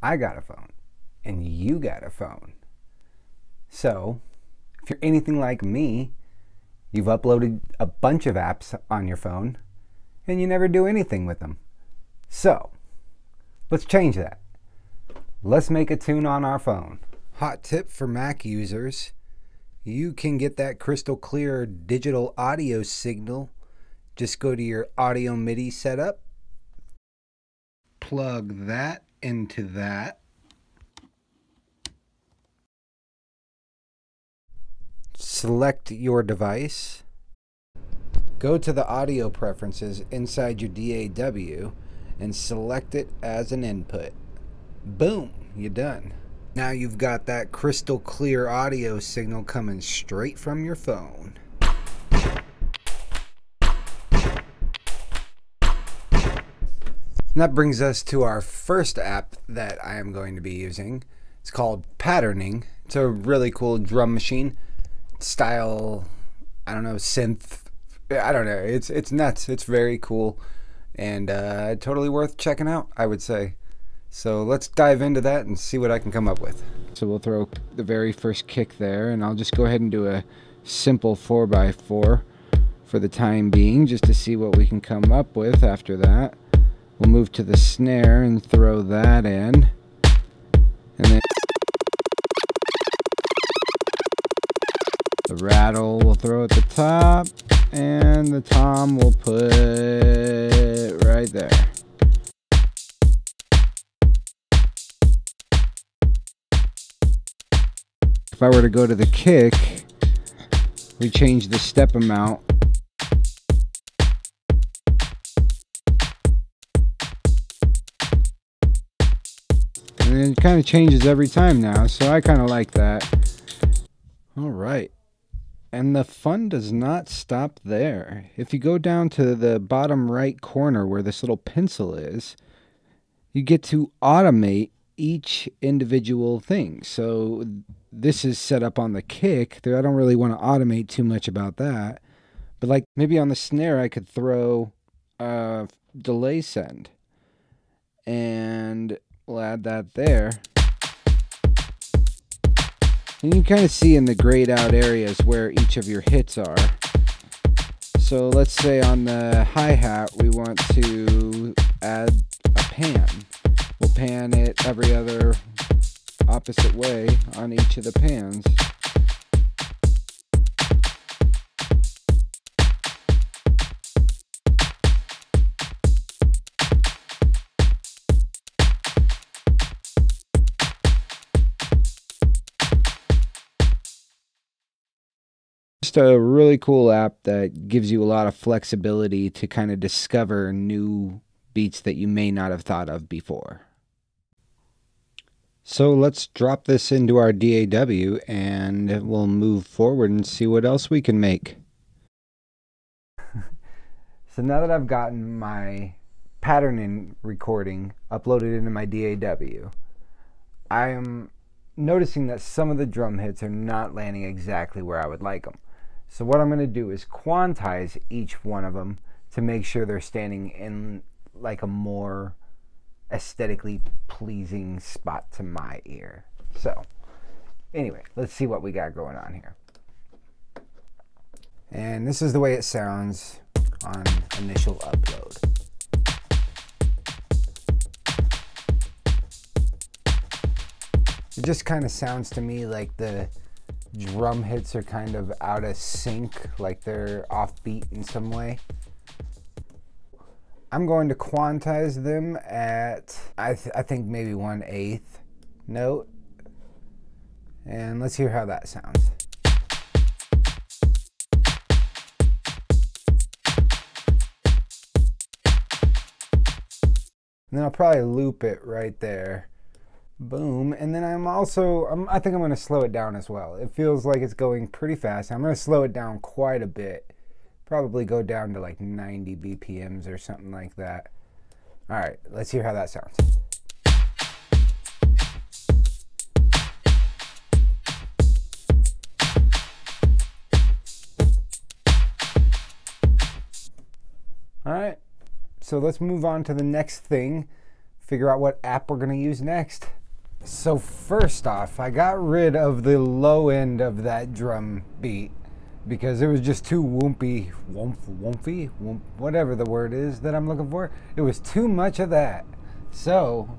I got a phone, and you got a phone. So, if you're anything like me, you've uploaded a bunch of apps on your phone, and you never do anything with them. So, let's change that. Let's make a tune on our phone. Hot tip for Mac users, you can get that crystal clear digital audio signal. Just go to your audio MIDI setup, plug that into that, select your device, go to the audio preferences inside your DAW and select it as an input. Boom, you're done. Now you've got that crystal clear audio signal coming straight from your phone. And that brings us to our first app that I am going to be using. It's called Patterning. It's a really cool drum machine style, I don't know, synth. I don't know. It's nuts. It's very cool and totally worth checking out, I would say. So let's dive into that and see what I can come up with. So we'll throw the very first kick there, and I'll just go ahead and do a simple 4x4 for the time being, just to see what we can come up with after that. We'll move to the snare and throw that in. And then the rattle we'll throw at the top, and the tom we'll put right there. If I were to go to the kick, we change the step amount. And it kind of changes every time now, so I kind of like that. Alright, and the fun does not stop there. If you go down to the bottom right corner where this little pencil is, you get to automate each individual thing. So this is set up on the kick. I don't really want to automate too much about that. But like maybe on the snare I could throw a delay send. And we'll add that there. And you can kind of see in the grayed out areas where each of your hits are. So let's say on the hi-hat we want to add a pan. We'll pan it every other opposite way on each of the pans. Just a really cool app that gives you a lot of flexibility to kind of discover new beats that you may not have thought of before. So let's drop this into our DAW and we'll move forward and see what else we can make. So now that I've gotten my patterning recording uploaded into my DAW, I am noticing that some of the drum hits are not landing exactly where I would like them. So what I'm going to do is quantize each one of them to make sure they're standing in like a more aesthetically pleasing spot to my ear. So anyway, let's see what we got going on here. And this is the way it sounds on initial upload. It just kind of sounds to me like the drum hits are kind of out of sync, like they're offbeat in some way. I'm going to quantize them at, I think maybe 1/8 note. And let's hear how that sounds. And then I'll probably loop it right there. Boom. And then I think I'm going to slow it down as well. It feels like it's going pretty fast. I'm going to slow it down quite a bit. Probably go down to like 90 BPMs or something like that. All right, let's hear how that sounds. All right, so let's move on to the next thing figure out what app we're gonna use next. So first off, I got rid of the low end of that drum beat because it was just too whoopy, whatever the word is that I'm looking for. It was too much of that. So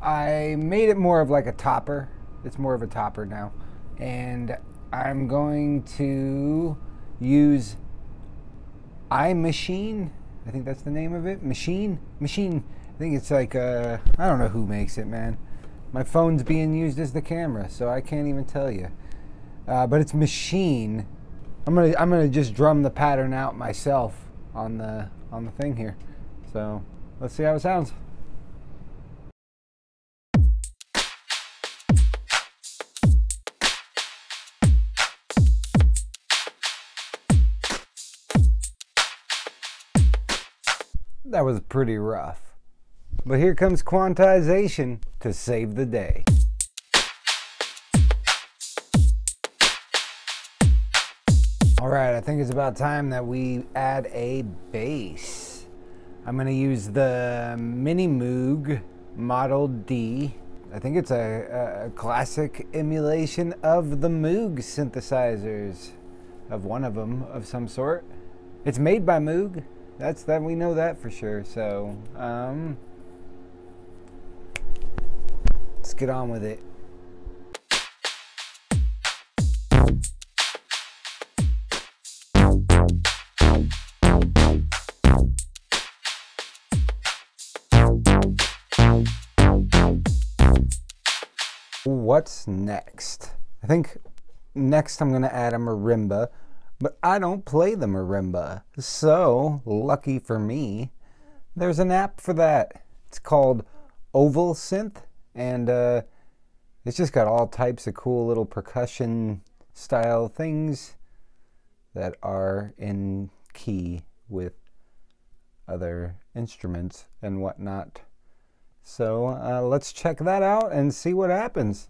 I made it more of like a topper. It's more of a topper now. And I'm going to use iMachine. I think that's the name of it. Machine. I think it's like I don't know who makes it, man. My phone's being used as the camera, so I can't even tell you. But it's Machine. I'm gonna just drum the pattern out myself on the thing here. So let's see how it sounds. That was pretty rough. But here comes quantization to save the day. Alright, I think it's about time that we add a bass. I'm going to use the Minimoog Model D. I think it's a classic emulation of the Moog synthesizers. Of one of them, of some sort. It's made by Moog. We know that for sure. So, let's get on with it. What's next? I think next I'm going to add a marimba, but I don't play the marimba. So, lucky for me, there's an app for that. It's called Oval Synth, and it's just got all types of cool little percussion style things that are in key with other instruments and whatnot. So let's check that out and see what happens.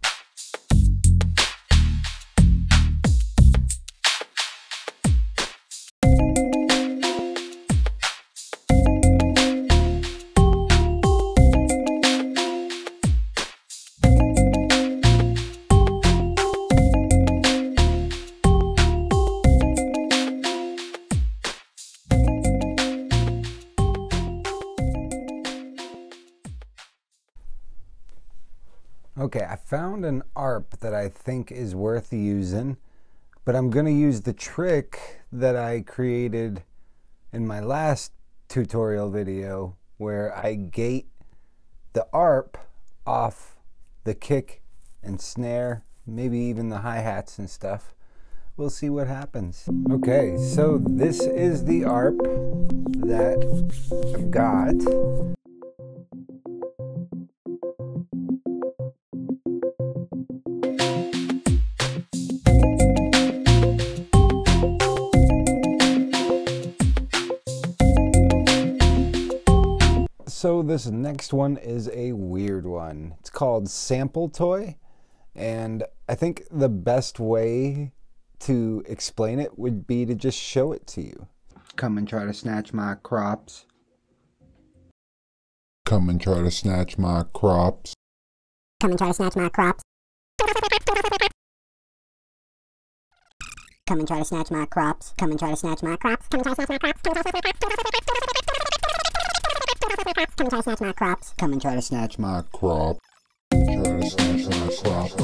Okay, I found an ARP that I think is worth using, but I'm going to use the trick that I created in my last tutorial video where I gate the ARP off the kick and snare, maybe even the hi-hats and stuff. We'll see what happens. Okay, so this is the ARP that I've got. So this next one is a weird one. It's called Sample Toy, and I think the best way to explain it would be to just show it to you. Come and try to snatch my crops. Come and try to snatch my crops. Come and try to snatch my crops. Come and try to snatch my crops. Come and try to snatch my crops. Come and try to snatch my crops. Come and try to snatch my crops. Come and try to snatch my crop. Try to snatch my crop.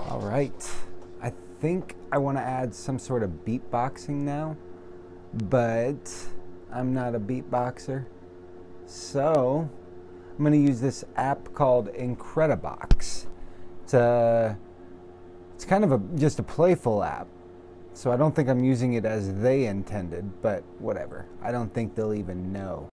All right. I think I want to add some sort of beatboxing now, but I'm not a beatboxer. So I'm going to use this app called Incredibox. It's kind of just a playful app. So I don't think I'm using it as they intended, but whatever. I don't think they'll even know.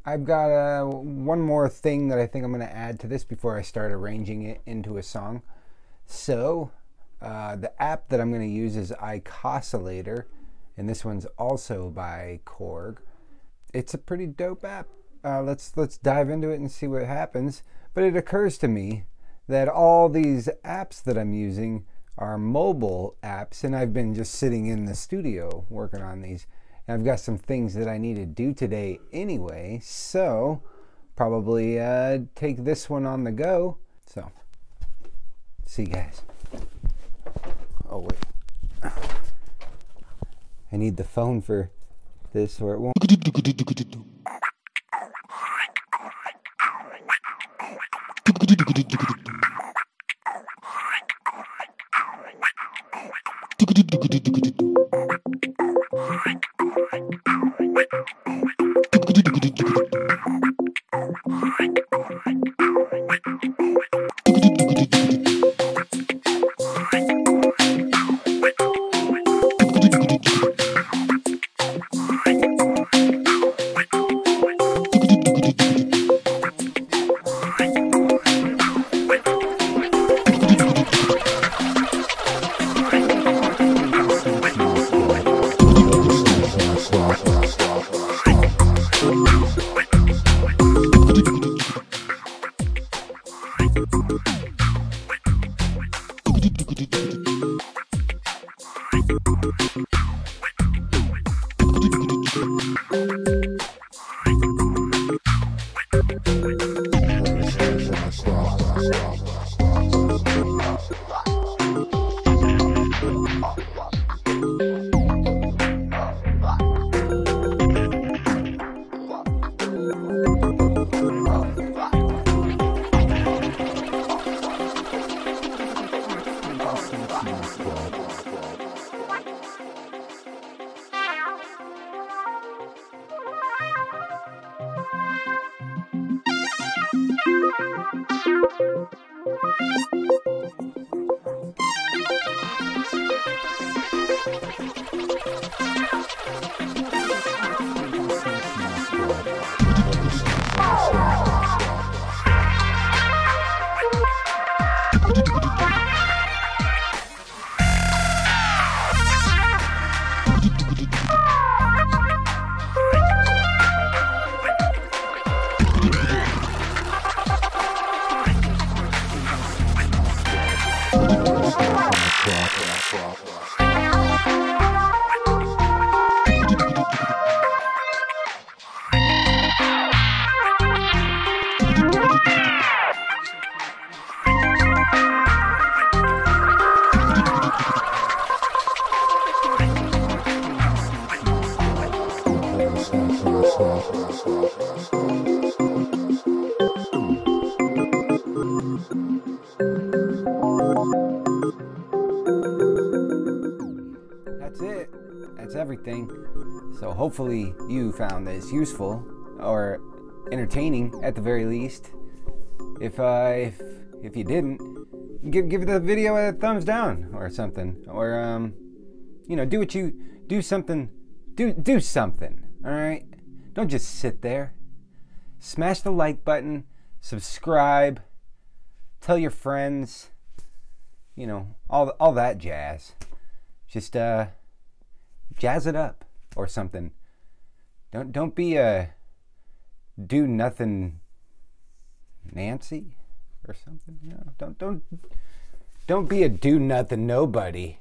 I've got one more thing that I think I'm going to add to this before I start arranging it into a song. So the app that I'm going to use is Icosalater, and this one's also by Korg. It's a pretty dope app. Let's dive into it and see what happens. But it occurs to me that all these apps that I'm using are mobile apps, and I've been just sitting in the studio working on these. And I've got some things that I need to do today anyway, so probably take this one on the go. So, see you guys. Oh wait, I need the phone for this or it won't. That's it. That's everything. So hopefully you found this useful or entertaining at the very least. If you didn't, give the video a thumbs down or something, or you know, do something. All right, don't just sit there. Smash the like button, subscribe, tell your friends, you know, all that jazz. Just jazz it up or something. Don't be a do nothing Nancy or something. You know, don't be a do nothing nobody.